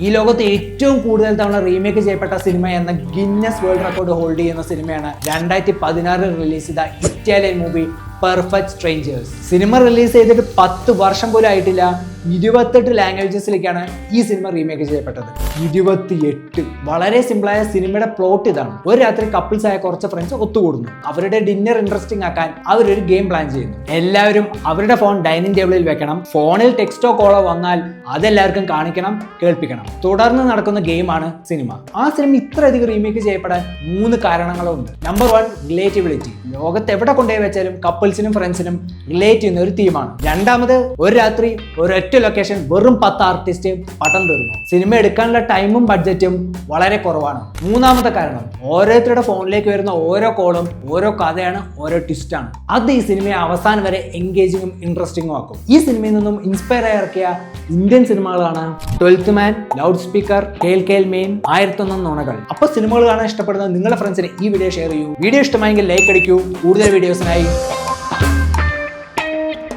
ഈ ലോകത്ത് ഏറ്റവും കൂടുതൽ തവണ റീമേക്ക് ചെയ്യപ്പെട്ട സിനിമ എന്ന ഗിന്നസ് വേൾഡ് റെക്കോർഡ് ഹോൾഡ് ചെയ്യുന്ന സിനിമയാണ് 2016 റിലീസ് ചെയ്ത Italian movie perfect strangers. Cinema release ചെയ്തിട്ട് 10 വർഷം പോലും ആയിട്ടില്ല. 28 ലാംഗ്വേജസിലേക്കാണ് ഈ സിനിമ റീമേക്ക് ചെയ്യപ്പെട്ടത്. 28. വളരെ സിമ്പിളായ സിനിമയുടെ പ്ലോട്ട് ഇതാണ്. ഒരു രാത്രി കപ്പിൾസ് ആയ കുറച്ച് ഫ്രണ്ട്സ് ഒത്തുകൂടുന്നു. അവരുടെ ഡിന്നർ ഇൻട്രസ്റ്റിംഗ് ആക്കാൻ അവരൊരു ഗെയിം പ്ലാൻ ചെയ്യുന്നു. എല്ലാവരും അവരുടെ ഫോൺ ഡൈനിങ് ടേബിളിൽ വെക്കണം. ഫോണിൽ ടെക്സ്റ്റോ കോളോ വന്നാൽ അതെല്ലാവർക്കും കാണിക്കണം, കേൾപ്പിക്കണം. തുടർന്ന് നടക്കുന്ന ഗെയിമാണ് സിനിമ. ആ സിനിമ ഇത്രയധികം റീമേക്ക് ചെയ്യപ്പെടാൻ 3 കാരണങ്ങളുണ്ട്. Number 1, relatability. ലോകത്ത് എവിടെ കൊണ്ടുപോയി വെച്ചാലും കപ്പിൾസിനും ഫ്രണ്ട്സിനും റിലേറ്റ് ചെയ്യുന്ന ഒരു തീമാണ്. രണ്ടാമത്, ഒരു രാത്രി ഒരൊറ്റ ലൊക്കേഷൻ വെറും 10 ആർട്ടിസ്റ്റ് പടം തീർന്നു. സിനിമ എടുക്കാനുള്ള ടൈമും ബഡ്ജറ്റും വളരെ കുറവാണ്. മൂന്നാമത്തെ കാരണം, ഓരോരുത്തരുടെ ഫോണിലേക്ക് വരുന്ന ഓരോ കോളും ഓരോ കഥയാണ്, ഓരോ ട്വിസ്റ്റാണ്. അത് ഈ സിനിമയെ അവസാനം വരെ എൻഗേജിങ്ങും ഇൻട്രസ്റ്റിംഗും ആക്കും. ഈ സിനിമയിൽ നിന്നും ഇൻസ്പയർ ആയി ഇറക്കിയ ഇന്ത്യൻ സിനിമകളാണ് 12th മാൻ, ലൗഡ് സ്പീക്കർ, കേൽ മെയിൻ, 1001 നുണകൾ. അപ്പോൾ സിനിമകൾ കാണാൻ ഇഷ്ടപ്പെടുന്ന നിങ്ങളുടെ ഫ്രണ്ട്സിന് ഈ വീഡിയോ ഷെയർ ചെയ്യൂ. വീഡിയോ ഇഷ്ടമായെങ്കിൽ ലൈക്ക് അടിക്കൂ. കൂടുതൽ വീഡിയോസിനായി